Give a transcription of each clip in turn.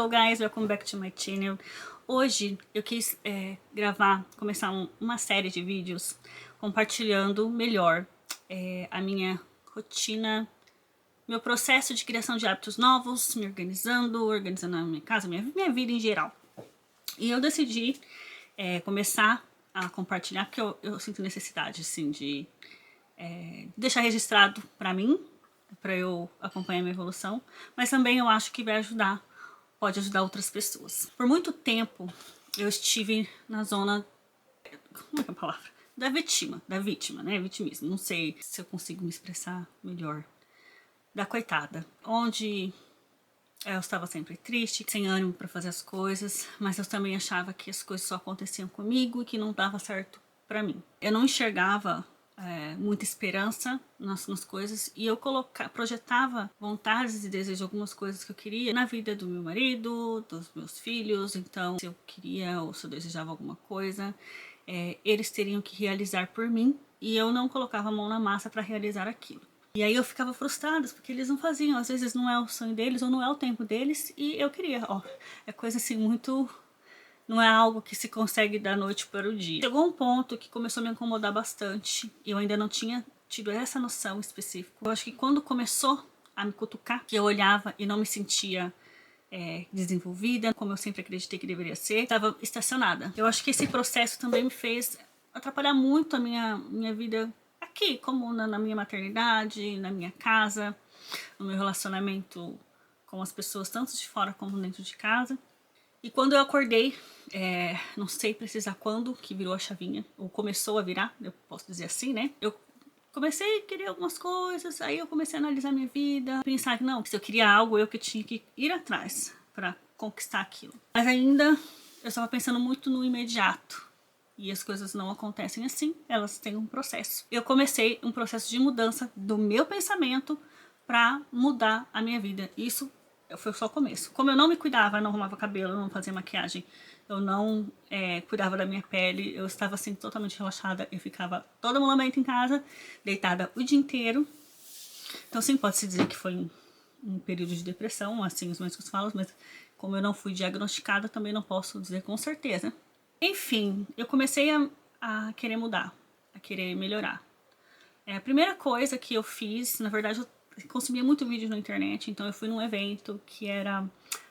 Hello guys, welcome back to my channel. Hoje eu quis começar uma série de vídeos compartilhando melhor a minha rotina, meu processo de criação de hábitos novos, me organizando a minha casa, minha vida em geral. E eu decidi começar a compartilhar, porque eu sinto necessidade assim, de deixar registrado pra mim, para eu acompanhar a minha evolução, mas também eu acho que pode ajudar outras pessoas. Por muito tempo eu estive na zona, como é que é a palavra? Da vítima, né? Vitimismo. Não sei se eu consigo me expressar melhor. Da coitada. Onde eu estava sempre triste, sem ânimo para fazer as coisas, mas eu também achava que as coisas só aconteciam comigo e que não dava certo para mim. Eu não enxergava muita esperança nas coisas e eu projetava vontades e desejos de algumas coisas que eu queria na vida do meu marido, dos meus filhos. Então, se eu queria ou se eu desejava alguma coisa, eles teriam que realizar por mim e eu não colocava a mão na massa para realizar aquilo. E aí eu ficava frustrada porque eles não faziam, às vezes não é o sonho deles ou não é o tempo deles e eu queria, é coisa assim muito... Não é algo que se consegue da noite para o dia. Chegou um ponto que começou a me incomodar bastante. Eu ainda não tinha tido essa noção específica. Eu acho que quando começou a me cutucar, que eu olhava e não me sentia desenvolvida, como eu sempre acreditei que deveria ser, estava estacionada. Eu acho que esse processo também me fez atrapalhar muito a minha vida aqui, como na minha maternidade, na minha casa, no meu relacionamento com as pessoas, tanto de fora como dentro de casa. E quando eu acordei, não sei precisar quando que virou a chavinha, ou começou a virar, eu posso dizer assim, né? Eu comecei a querer algumas coisas, aí eu comecei a analisar minha vida, pensar que não, se eu queria algo, eu que tinha que ir atrás para conquistar aquilo. Mas ainda eu estava pensando muito no imediato. E as coisas não acontecem assim, elas têm um processo. Eu comecei um processo de mudança do meu pensamento para mudar a minha vida. Isso foi só o começo. Como eu não me cuidava, não arrumava cabelo, não fazia maquiagem, eu não cuidava da minha pele, eu estava assim totalmente relaxada, eu ficava todo momento em casa, deitada o dia inteiro. Então sim, pode-se dizer que foi um período de depressão, assim os médicos falam, mas como eu não fui diagnosticada, também não posso dizer com certeza. Enfim, eu comecei a querer mudar, a querer melhorar. A primeira coisa que eu fiz, na verdade eu consumia muito vídeo na internet, então eu fui num evento que era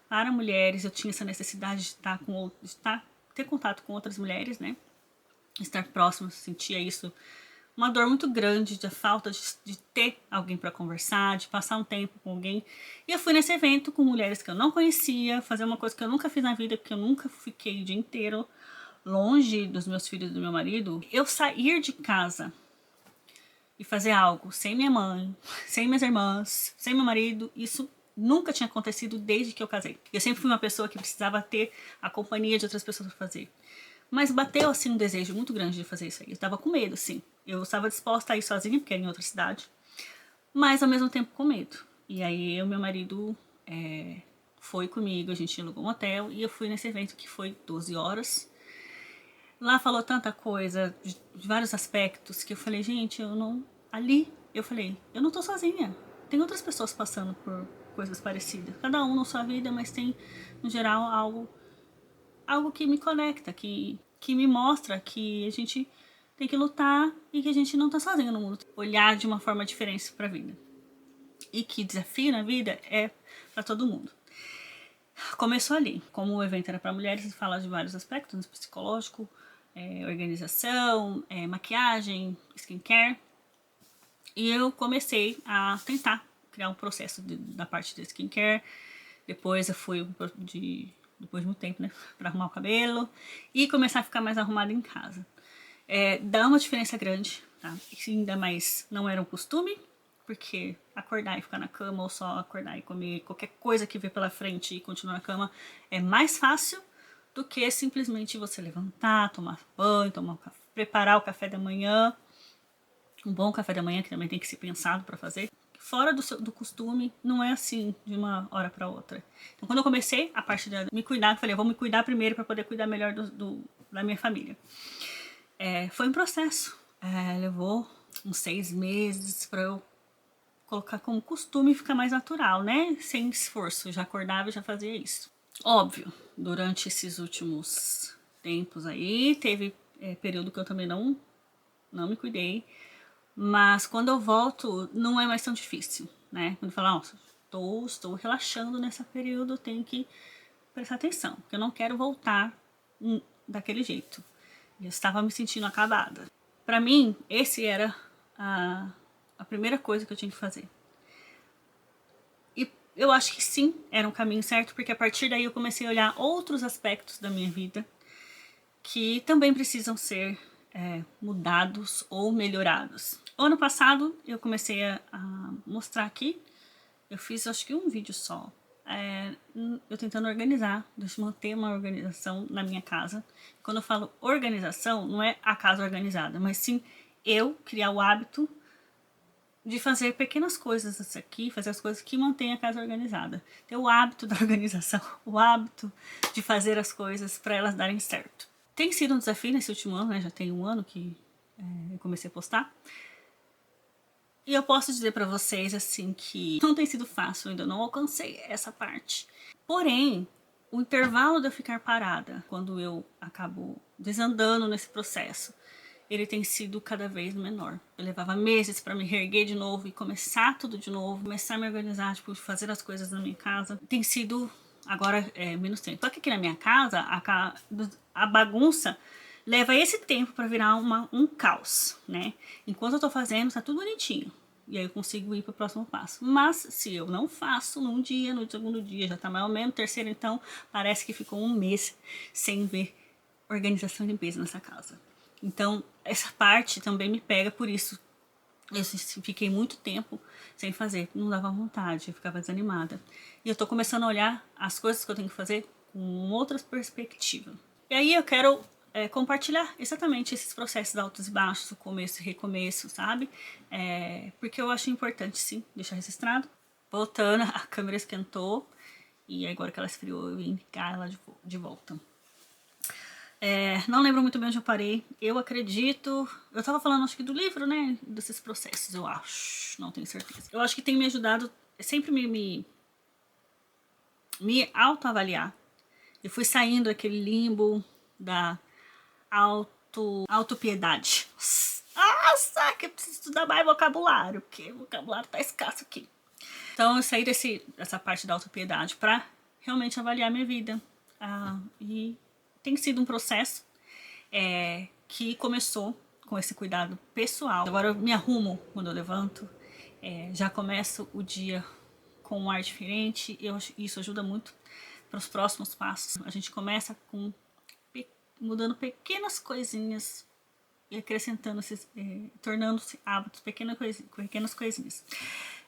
para mulheres, eu tinha essa necessidade de ter contato com outras mulheres, né? Estar próximo, sentia isso, uma dor muito grande, da falta de ter alguém para conversar, de passar um tempo com alguém. E eu fui nesse evento com mulheres que eu não conhecia, fazer uma coisa que eu nunca fiz na vida, porque eu nunca fiquei o dia inteiro longe dos meus filhos e do meu marido. Eu sair de casa e fazer algo sem minha mãe, sem minhas irmãs, sem meu marido, isso nunca tinha acontecido desde que eu casei. Eu sempre fui uma pessoa que precisava ter a companhia de outras pessoas para fazer. Mas bateu assim um desejo muito grande de fazer isso aí. Eu estava com medo, sim. Eu estava disposta a ir sozinha, porque era em outra cidade, mas ao mesmo tempo com medo. E aí meu marido foi comigo, a gente alugou um hotel e eu fui nesse evento que foi 12 horas. Lá falou tanta coisa, de vários aspectos, que eu falei, gente, eu falei, eu não tô sozinha. Tem outras pessoas passando por coisas parecidas. Cada um na sua vida, mas tem, no geral, algo que me conecta, que me mostra que a gente tem que lutar e que a gente não tá sozinho no mundo. Olhar de uma forma diferente pra vida. E que desafio na vida é pra todo mundo. Começou ali. Como o evento era para mulheres, ele fala de vários aspectos, psicológico, organização, maquiagem, skincare. E eu comecei a tentar criar um processo da parte da skincare. Depois eu fui depois de muito tempo, né, para arrumar o cabelo e começar a ficar mais arrumada em casa. Dá uma diferença grande, tá? E ainda mais não era um costume, porque acordar e ficar na cama ou só acordar e comer qualquer coisa que vê pela frente e continuar na cama é mais fácil do que simplesmente você levantar, tomar banho, preparar o café da manhã, um bom café da manhã que também tem que ser pensado para fazer. Fora do costume, não é assim de uma hora para outra. Então quando eu comecei a parte de me cuidar, eu falei, eu vou me cuidar primeiro para poder cuidar melhor da minha família. Foi um processo, levou uns 6 meses para eu colocar como costume e ficar mais natural, né? Sem esforço, eu já acordava e já fazia isso. Óbvio, durante esses últimos tempos aí, teve período que eu também não me cuidei, mas quando eu volto, não é mais tão difícil, né? Quando eu falo, nossa, estou relaxando nesse período, tenho que prestar atenção, porque eu não quero voltar daquele jeito. Eu estava me sentindo acabada. Para mim, esse era a primeira coisa que eu tinha que fazer. E eu acho que sim, era um caminho certo, porque a partir daí eu comecei a olhar outros aspectos da minha vida que também precisam ser mudados ou melhorados. O ano passado eu comecei a mostrar aqui, eu fiz acho que um vídeo só, eu tentando organizar, manter uma organização na minha casa. Quando eu falo organização, não é a casa organizada, mas sim eu criar o hábito de fazer pequenas coisas aqui, fazer as coisas que mantêm a casa organizada. Ter o hábito da organização, o hábito de fazer as coisas para elas darem certo. Tem sido um desafio nesse último ano, né? Já tem um ano que eu comecei a postar. E eu posso dizer para vocês, assim, que não tem sido fácil, eu ainda não alcancei essa parte. Porém, o intervalo de eu ficar parada, quando eu acabo desandando nesse processo, ele tem sido cada vez menor. Eu levava meses para me reerguer de novo e começar tudo de novo, começar a me organizar, tipo, fazer as coisas na minha casa. Tem sido agora menos tempo. Só que aqui na minha casa, a bagunça leva esse tempo para virar um caos, né? Enquanto eu tô fazendo, tá tudo bonitinho. E aí eu consigo ir para o próximo passo. Mas se eu não faço num dia, no segundo dia já tá mais ou menos, no terceiro então, parece que ficou um mês sem ver organização e limpeza nessa casa. Então, essa parte também me pega por isso. Eu fiquei muito tempo sem fazer, não dava vontade, eu ficava desanimada. E eu tô começando a olhar as coisas que eu tenho que fazer com outra perspectiva. E aí eu quero compartilhar exatamente esses processos de altos e baixos, o começo e recomeço, sabe? Porque eu acho importante, sim, deixar registrado. Voltando, a câmera esquentou e agora que ela esfriou, eu vim ligar ela de volta. Não lembro muito bem onde eu parei. Eu acredito. Eu tava falando, acho que do livro, né? Desses processos, eu acho. Não tenho certeza. Eu acho que tem me ajudado sempre me autoavaliar. Eu fui saindo daquele limbo da autopiedade. Nossa, que eu preciso estudar mais vocabulário, porque o vocabulário tá escasso aqui. Então eu saí dessa parte da autopiedade pra realmente avaliar minha vida. E tem sido um processo que começou com esse cuidado pessoal. Agora eu me arrumo quando eu levanto, já começo o dia com um ar diferente, isso ajuda muito para os próximos passos. A gente começa mudando pequenas coisinhas e acrescentando, tornando-se hábitos, pequenas coisinhas.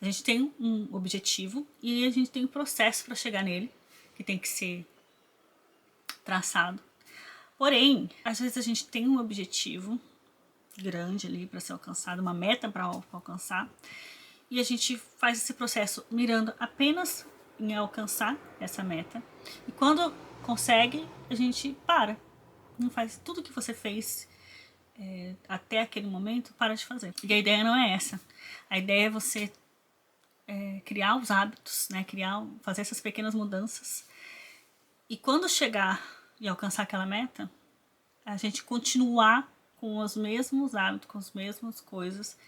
A gente tem um objetivo e a gente tem um processo para chegar nele, que tem que ser traçado. Porém, às vezes a gente tem um objetivo grande ali para ser alcançado, uma meta para alcançar, e a gente faz esse processo mirando apenas em alcançar essa meta. E quando consegue, a gente para. Não faz tudo que você fez até aquele momento, para de fazer. E a ideia não é essa. A ideia é você criar os hábitos, né? Fazer essas pequenas mudanças. E quando chegar e alcançar aquela meta, a gente continuar com os mesmos hábitos, com as mesmas coisas,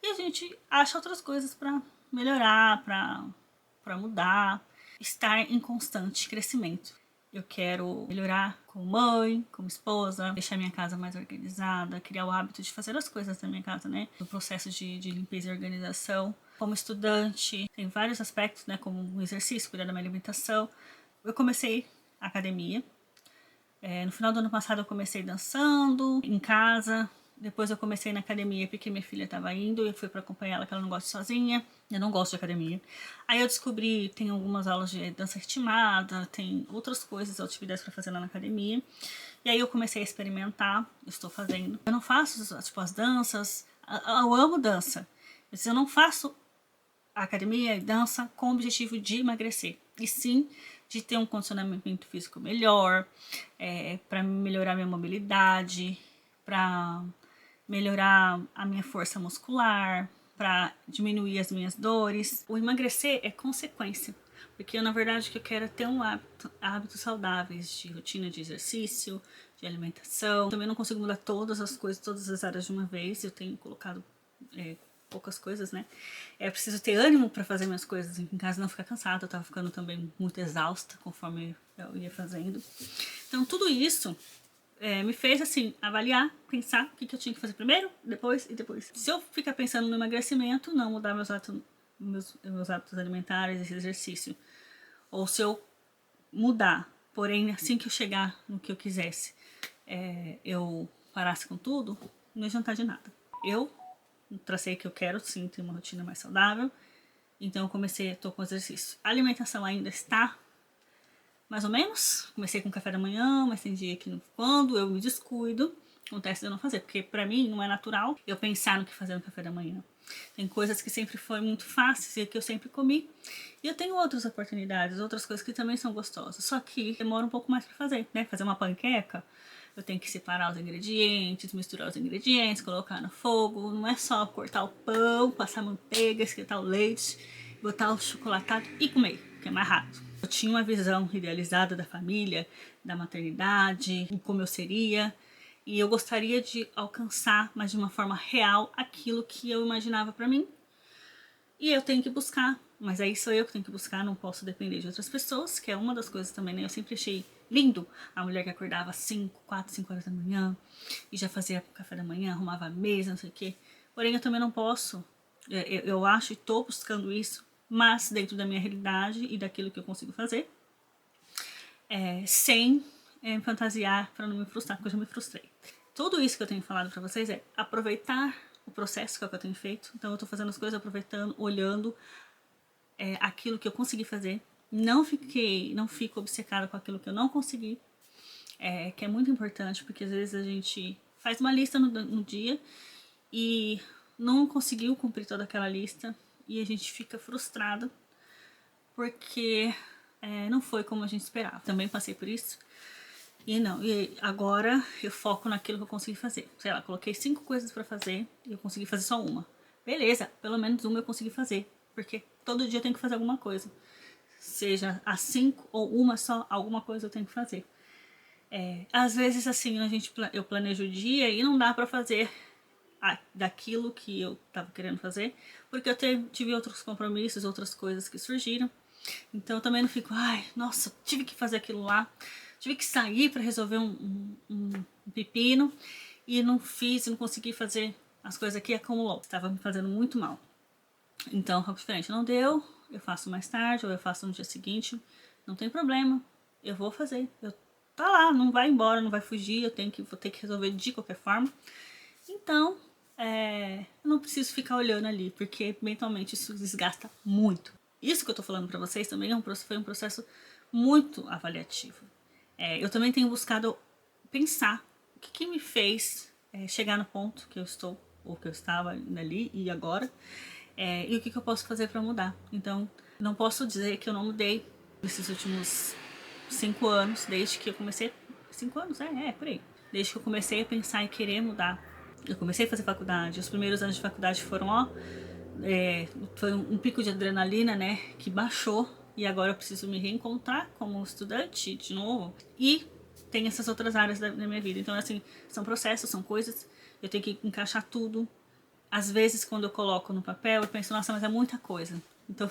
e a gente acha outras coisas para melhorar, para mudar, estar em constante crescimento. Eu quero melhorar como mãe, como esposa, deixar minha casa mais organizada, criar o hábito de fazer as coisas da minha casa, né? No processo de limpeza e organização. Como estudante, tem vários aspectos, né? Como o exercício, cuidar da minha alimentação. Eu comecei a academia. No final do ano passado eu comecei dançando em casa. Depois eu comecei na academia porque minha filha estava indo e eu fui para acompanhar ela, que ela não gosta sozinha. Eu não gosto de academia. Aí eu descobri, tem algumas aulas de dança ritmada, tem outras coisas, atividades para fazer lá na academia. E aí eu comecei a experimentar, estou fazendo. Eu não faço tipo as danças, eu amo dança. Mas eu não faço academia e dança com o objetivo de emagrecer, e sim de ter um condicionamento físico melhor, para melhorar minha mobilidade, para melhorar a minha força muscular, para diminuir as minhas dores. O emagrecer é consequência. Porque na verdade o que eu quero é ter hábitos saudáveis de rotina de exercício, de alimentação. Também não consigo mudar todas as coisas, todas as áreas de uma vez. Eu tenho colocado poucas coisas, né? É preciso ter ânimo para fazer minhas coisas em casa, não ficar cansada. Eu tava ficando também muito exausta conforme eu ia fazendo. Então tudo isso me fez assim avaliar, pensar o que eu tinha que fazer primeiro, depois e depois. Se eu ficar pensando no emagrecimento, não mudar meus hábitos alimentares, esse exercício, ou se eu mudar, porém assim que eu chegar no que eu quisesse, eu parasse com tudo, não ia adiantar de nada. Eu tracei que eu quero sim ter uma rotina mais saudável, então eu comecei, tô com exercício. A alimentação ainda está mais ou menos. Comecei com café da manhã, mas tem dia que quando eu me descuido, acontece de eu não fazer, porque pra mim não é natural eu pensar no que fazer no café da manhã. Tem coisas que sempre foi muito fáceis e que eu sempre comi. E eu tenho outras oportunidades, outras coisas que também são gostosas. Só que demora um pouco mais pra fazer, né? Fazer uma panqueca, eu tenho que separar os ingredientes, misturar os ingredientes, colocar no fogo. Não é só cortar o pão, passar manteiga, esquentar o leite, botar o chocolatado e comer, que é mais rápido. Eu tinha uma visão idealizada da família, da maternidade, como eu seria. E eu gostaria de alcançar, mas de uma forma real, aquilo que eu imaginava pra mim. E eu tenho que buscar, mas aí sou eu que tenho que buscar, não posso depender de outras pessoas, que é uma das coisas também, né? Eu sempre achei lindo a mulher que acordava às 5 horas da manhã e já fazia café da manhã, arrumava a mesa, não sei o quê. Porém, eu também não posso, eu acho e tô buscando isso, mas dentro da minha realidade e daquilo que eu consigo fazer, sem fantasiar para não me frustrar, porque eu já me frustrei. Tudo isso que eu tenho falado para vocês é aproveitar o processo que é o que eu tenho feito. Então eu tô fazendo as coisas aproveitando, olhando aquilo que eu consegui fazer. Não fico obcecada com aquilo que eu não consegui, que é muito importante, porque às vezes a gente faz uma lista no dia e não conseguiu cumprir toda aquela lista e a gente fica frustrado porque não foi como a gente esperava. Também passei por isso. E agora eu foco naquilo que eu consegui fazer. Sei lá, coloquei 5 coisas pra fazer e eu consegui fazer só uma. Beleza, pelo menos uma eu consegui fazer. Porque todo dia eu tenho que fazer alguma coisa. Seja as 5 ou uma só, alguma coisa eu tenho que fazer. Às vezes assim, eu planejo o dia e não dá pra fazer daquilo que eu tava querendo fazer. Porque eu tive outros compromissos, outras coisas que surgiram. Então eu também não fico, ai, nossa, tive que fazer aquilo lá. Tive que sair para resolver um pepino e não fiz, não consegui fazer as coisas aqui, acumulou. Estava me fazendo muito mal. Então, é diferente. Não deu, eu faço mais tarde ou eu faço no dia seguinte. Não tem problema, eu vou fazer. Tá lá, não vai embora, não vai fugir, vou ter que resolver de qualquer forma. Então, eu não preciso ficar olhando ali, porque mentalmente isso desgasta muito. Isso que eu tô falando pra vocês também foi um processo muito avaliativo. Eu também tenho buscado pensar o que me fez chegar no ponto que eu estou, ou que eu estava ali e agora, e o que eu posso fazer para mudar. Então, não posso dizer que eu não mudei nesses últimos 5 anos, desde que eu comecei. 5 anos? Por aí. Desde que eu comecei a pensar e querer mudar. Eu comecei a fazer faculdade, os primeiros anos de faculdade foram, foi um pico de adrenalina, né, que baixou. E agora eu preciso me reencontrar como estudante de novo. E tem essas outras áreas da minha vida. Então, assim, são processos, são coisas. Eu tenho que encaixar tudo. Às vezes, quando eu coloco no papel, eu penso, nossa, mas é muita coisa. Então,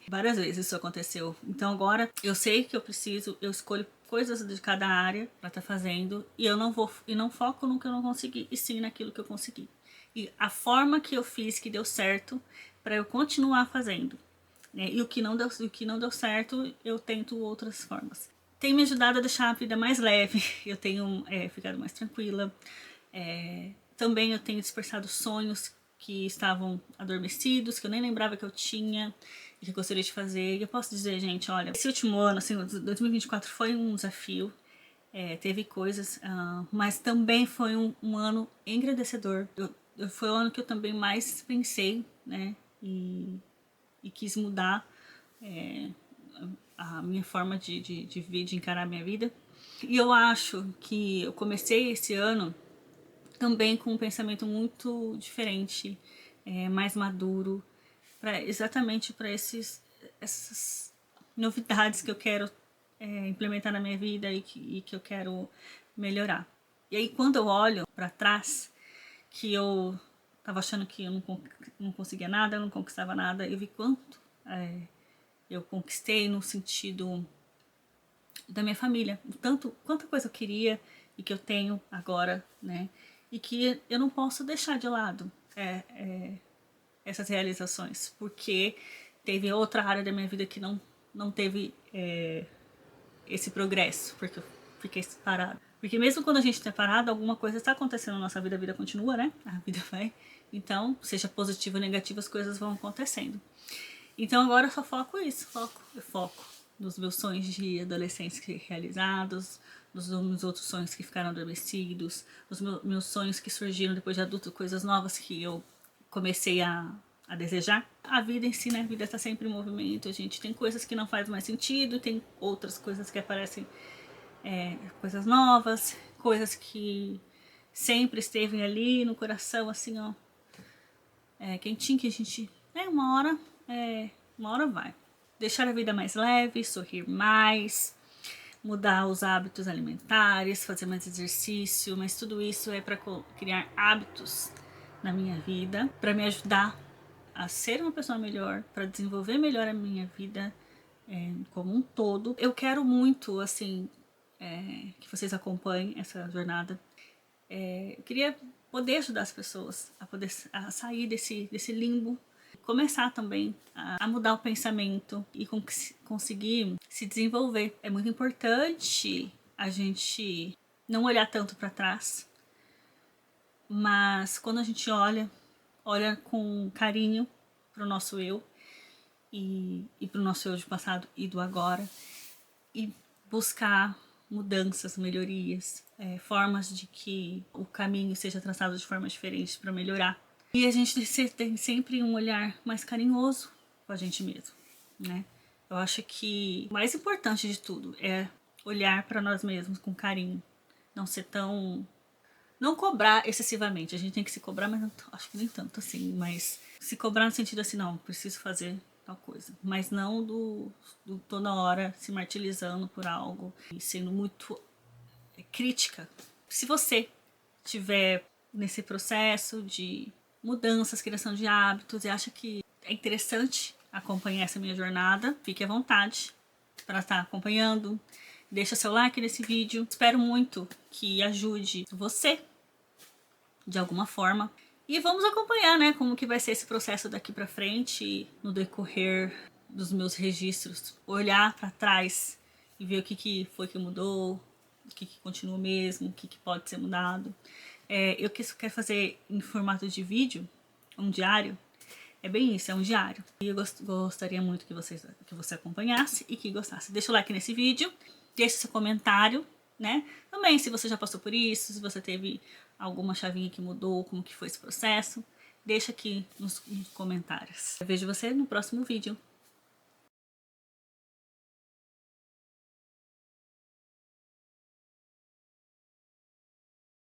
várias vezes isso aconteceu. Então, agora eu sei que eu escolho coisas de cada área para estar fazendo e eu não foco no que eu não consegui, e sim naquilo que eu consegui. E a forma que eu fiz que deu certo para eu continuar fazendo. E o que não deu certo, eu tento outras formas. Tem me ajudado a deixar a vida mais leve, eu tenho ficado mais tranquila. Também eu tenho dispersado sonhos que estavam adormecidos, que eu nem lembrava que eu tinha e que eu gostaria de fazer. E eu posso dizer, gente, olha, esse último ano, assim, 2024 foi um desafio, teve coisas, mas também foi um ano engrandecedor. Foi o ano que eu também mais pensei, né, e quis mudar a minha forma de encarar a minha vida. E eu acho que eu comecei esse ano também com um pensamento muito diferente, mais maduro, exatamente para essas novidades que eu quero implementar na minha vida e que eu quero melhorar. E aí quando eu olho para trás, que eu tava achando que eu não conseguia nada, eu não conquistava nada, eu vi quanto eu conquistei no sentido da minha família, quanta coisa eu queria e que eu tenho agora, né? E que eu não posso deixar de lado essas realizações, porque teve outra área da minha vida que não teve esse progresso, porque eu fiquei parada. Porque mesmo quando a gente está parado, alguma coisa está acontecendo na nossa vida, a vida continua, né? A vida vai. Então, seja positiva ou negativa, as coisas vão acontecendo. Então agora eu só foco isso, eu foco nos meus sonhos de adolescência realizados, nos meus outros sonhos que ficaram adormecidos, os meus sonhos que surgiram depois de adulto, coisas novas que eu comecei a desejar. A vida em si, né? A vida está sempre em movimento, a gente tem coisas que não faz mais sentido, tem outras coisas que aparecem, coisas novas, coisas que sempre esteve ali no coração, assim, ó, quentinho, que a gente, uma hora vai. Deixar a vida mais leve, sorrir mais, mudar os hábitos alimentares, fazer mais exercício, mas tudo isso é para criar hábitos na minha vida, para me ajudar a ser uma pessoa melhor, para desenvolver melhor a minha vida como um todo. Eu quero muito, assim, que vocês acompanhem essa jornada. Eu queria poder ajudar as pessoas a sair desse limbo, começar também a mudar o pensamento e conseguir se desenvolver. É muito importante a gente não olhar tanto para trás, mas quando a gente olha com carinho para o nosso eu e para o nosso eu de passado e do agora, e buscar mudanças, melhorias, formas de que o caminho seja traçado de forma diferente para melhorar. E a gente tem sempre um olhar mais carinhoso com a gente mesmo, né? Eu acho que o mais importante de tudo é olhar para nós mesmos com carinho, não ser tão... não cobrar excessivamente. A gente tem que se cobrar, mas acho que nem tanto assim, mas se cobrar no sentido assim, não, preciso fazer tal coisa, mas não do toda hora se martirizando por algo e sendo muito crítica. Se você tiver nesse processo de mudanças, criação de hábitos e acha que é interessante acompanhar essa minha jornada, fique à vontade para estar acompanhando. Deixa seu like nesse vídeo. Espero muito que ajude você de alguma forma. E vamos acompanhar, né, como que vai ser esse processo daqui para frente, no decorrer dos meus registros. Olhar para trás e ver o que foi que mudou, o que continua mesmo, o que pode ser mudado. Eu quero fazer em formato de vídeo, um diário. É bem isso, é um diário. E eu gostaria muito que você acompanhasse e que gostasse. Deixa o like nesse vídeo, deixa seu comentário, né? Também se você já passou por isso, se você teve alguma chavinha que mudou, como que foi esse processo, deixa aqui nos comentários. Eu vejo você no próximo vídeo.